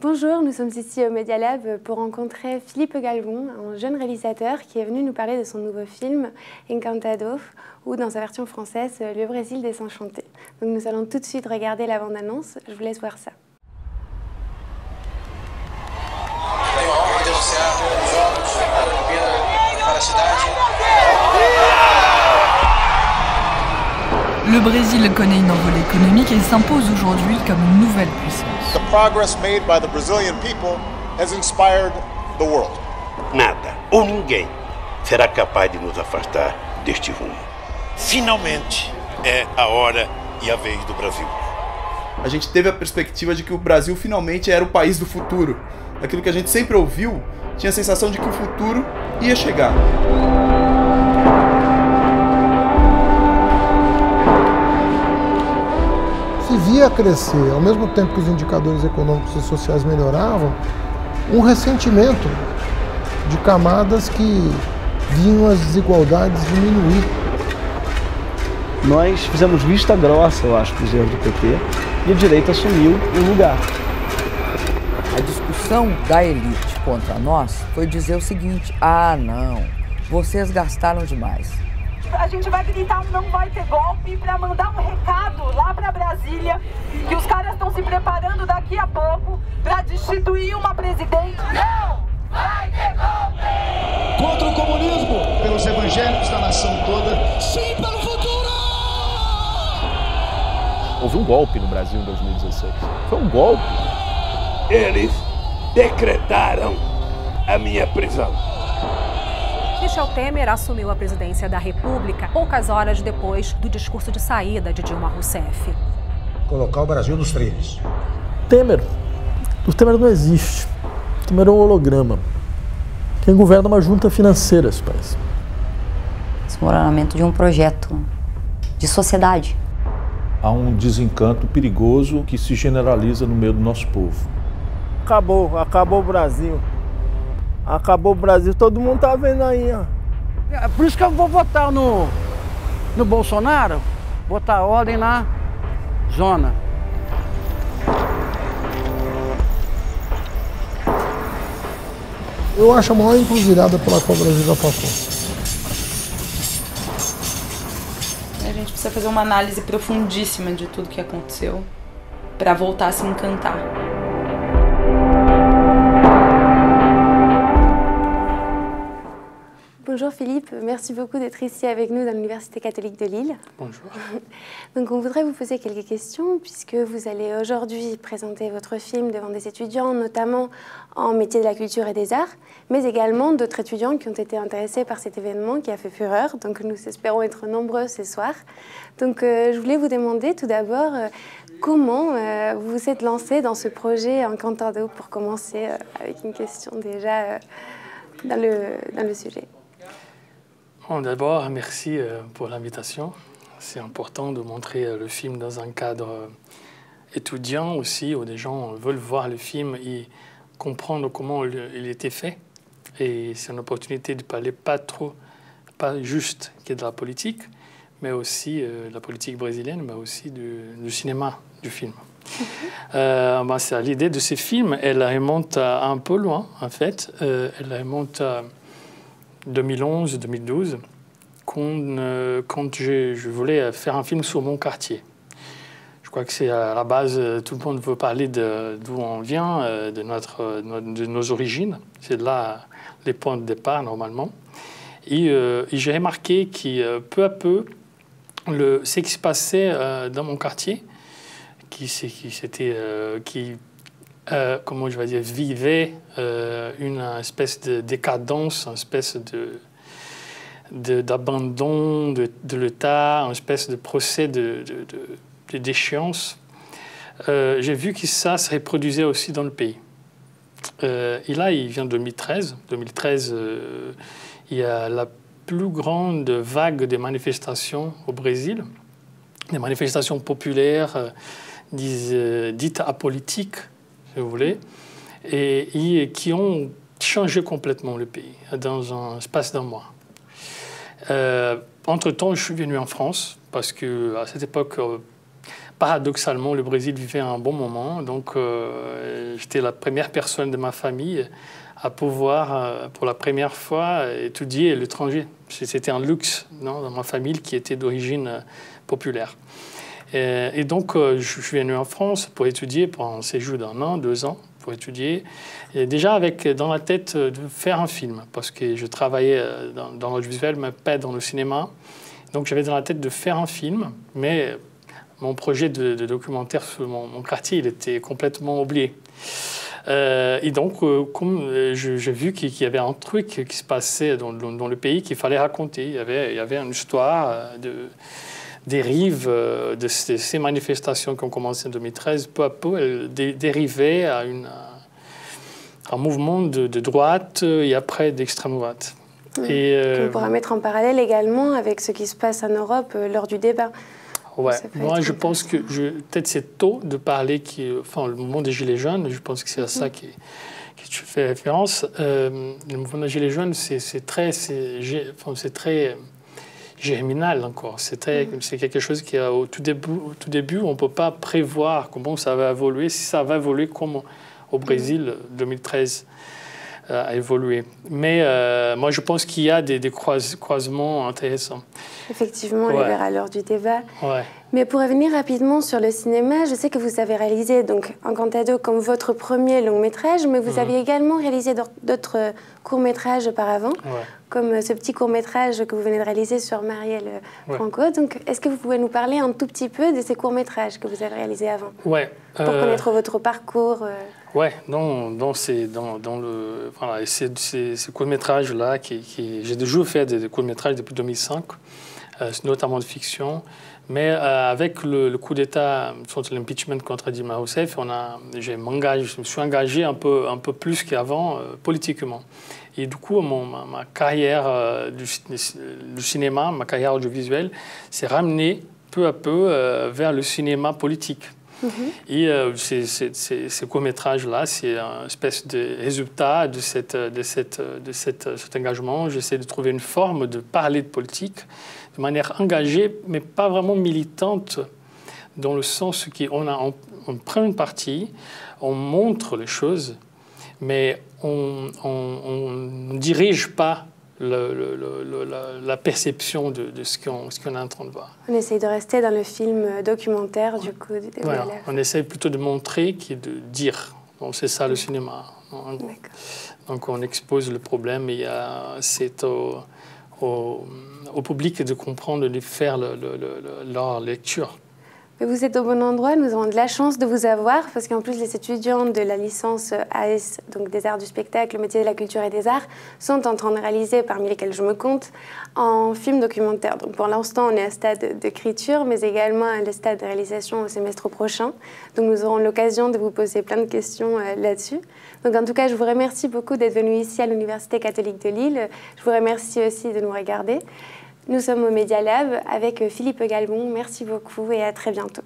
Bonjour, nous sommes ici au Media Lab pour rencontrer Philippe Galvon, un jeune réalisateur qui est venu nous parler de son nouveau film Encantado, ou dans sa version française, Le Brésil désenchanté. Donc nous allons tout de suite regarder la bande-annonce, je vous laisse voir ça. Le Brésil connaît une envolée économique et s'impose aujourd'hui comme une nouvelle puissance. The progress made by the Brazilian people has inspired the world. Nada ou ninguém será capaz de nos afastar deste rumo. Finalmente é a hora e a vez do Brasil. A gente teve a perspectiva de que o Brasil finalmente era o país do futuro. Aquilo que a gente sempre ouviu, tinha a sensação de que o futuro ia chegar. Se via crescer, ao mesmo tempo que os indicadores econômicos e sociais melhoravam, um ressentimento de camadas que viam as desigualdades diminuir. Nós fizemos vista grossa, eu acho, para os erros do PT, e a direita assumiu o lugar. A discussão da elite contra nós foi dizer o seguinte: ah, não, vocês gastaram demais. A gente vai gritar um não vai ter golpe para mandar um recado lá para Brasília que os caras estão se preparando daqui a pouco para destituir uma presidente. Não vai ter golpe! Contra o comunismo! Pelos evangélicos da nação toda. Sim, pelo futuro! Houve um golpe no Brasil em 2016. Foi um golpe. Eles decretaram a minha prisão. Michel Temer assumiu a presidência da República poucas horas depois do discurso de saída de Dilma Rousseff. Colocar o Brasil nos trilhos. O Temer não existe. O Temer é um holograma. Quem governa é uma junta financeira esse país. Desmoronamento de um projeto de sociedade. Há um desencanto perigoso que se generaliza no meio do nosso povo. Acabou o Brasil. Acabou o Brasil, todo mundo tá vendo aí, ó. É por isso que eu vou votar no Bolsonaro, botar ordem na zona. Eu acho a maior encruzilhada pela qual o Brasil já passou. A gente precisa fazer uma análise profundíssima de tudo que aconteceu para voltar a se encantar. Bonjour Philippe, merci beaucoup d'être ici avec nous dans l'Université catholique de Lille. Bonjour. Donc on voudrait vous poser quelques questions puisque vous allez aujourd'hui présenter votre film devant des étudiants, notamment en métier de la culture et des arts, mais également d'autres étudiants qui ont été intéressés par cet événement qui a fait fureur. Donc nous espérons être nombreux ce soir. Donc je voulais vous demander tout d'abord comment vous vous êtes lancé dans ce projet Encantado pour commencer avec une question déjà dans le sujet. Bon, d'abord, merci pour l'invitation. C'est important de montrer le film dans un cadre étudiant aussi, où des gens veulent voir le film et comprendre comment il était fait. Et c'est une opportunité de parler pas juste que de la politique, mais aussi de la politique brésilienne, mais aussi du cinéma, du film. L'idée de ce film, elle remonte un peu loin, en fait. Elle remonte à 2011-2012, quand je voulais faire un film sur mon quartier. Je crois que c'est à la base, tout le monde veut parler d'où on vient, de nos origines. C'est là les points de départ, normalement. Et j'ai remarqué que peu à peu, ce qui se passait dans mon quartier, comment je vais dire, vivait une espèce de décadence, une espèce d'abandon de l'État, une espèce de procès de déchéance. J'ai vu que ça se reproduisait aussi dans le pays. Et là, il vient de 2013. 2013, il y a la plus grande vague de manifestations au Brésil, des manifestations populaires, dites apolitiques, si vous voulez, et qui ont changé complètement le pays dans un espace d'un mois. Entre-temps, je suis venu en France parce qu'à cette époque, paradoxalement, le Brésil vivait un bon moment. Donc, j'étais la première personne de ma famille à pouvoir, pour la première fois, étudier l'étranger. C'était un luxe dans ma famille qui était d'origine populaire. Et donc, je suis venu en France pour étudier, pour un séjour d'1 an, 2 ans, pour étudier. Et déjà avec dans la tête de faire un film, parce que je travaillais dans l'audiovisuel, mais pas dans le cinéma. Donc, j'avais dans la tête de faire un film, mais mon projet de documentaire sur mon quartier, il était complètement oublié. Et donc, comme j'ai vu qu'il y avait un truc qui se passait dans le pays qu'il fallait raconter, il y avait une histoire des rives de ces manifestations qui ont commencé en 2013. Peu à peu, elles dérivaient à un mouvement de droite et après d'extrême droite. On pourra mettre en parallèle également avec ce qui se passe en Europe lors du débat. Ouais. Moi, je pense que peut-être c'est tôt de parler le mouvement des Gilets jaunes, je pense que c'est à ça que tu fais référence. Le mouvement des Gilets jaunes, c'est très germinal encore. C'est quelque chose qui, au tout début, on ne peut pas prévoir comment ça va évoluer, si ça va évoluer comme au Brésil 2013 a évolué. Mais moi, je pense qu'il y a des croisements intéressants. Effectivement, on les verra lors du débat. Ouais. Mais pour revenir rapidement sur le cinéma, je sais que vous avez réalisé donc Encantado comme votre premier long-métrage, mais vous aviez également réalisé d'autres courts-métrages auparavant, comme ce petit court-métrage que vous venez de réaliser sur Marielle Franco. Donc, est-ce que vous pouvez nous parler un tout petit peu de ces courts-métrages que vous avez réalisés avant, pour connaître votre parcours Ouais, ces courts-métrages-là, j'ai toujours fait des courts-métrages depuis 2005, notamment de fiction. Mais avec le coup d'État, l'impeachment contre Dilma Rousseff, je me suis engagé un peu plus qu'avant politiquement. Et du coup, ma carrière du cinéma, ma carrière audiovisuelle, s'est ramenée peu à peu vers le cinéma politique. Et ces courts-métrages-là, c'est une espèce de résultat de cet engagement. J'essaie de trouver une forme de parler de politique de manière engagée, mais pas vraiment militante, dans le sens qu'on prend une partie, on montre les choses, mais on ne dirige pas la perception de ce qu'on est en train de voir. On essaye de rester dans le film documentaire, du coup. Voilà, on essaye plutôt de montrer que de dire. Donc c'est ça le cinéma. Donc on expose le problème et c'est au public de comprendre, de faire leur lecture. Vous êtes au bon endroit, nous avons de la chance de vous avoir, parce qu'en plus les étudiants de la licence AS, donc des arts du spectacle, le métier de la culture et des arts, sont en train de réaliser, parmi lesquels je me compte, en film documentaire. Donc pour l'instant, on est à stade d'écriture, mais également à le stade de réalisation au semestre prochain. Donc nous aurons l'occasion de vous poser plein de questions là-dessus. Donc en tout cas, je vous remercie beaucoup d'être venu ici à l'Université catholique de Lille. Je vous remercie aussi de nous regarder. Nous sommes au Media Lab avec Philippe Galbon. Merci beaucoup et à très bientôt.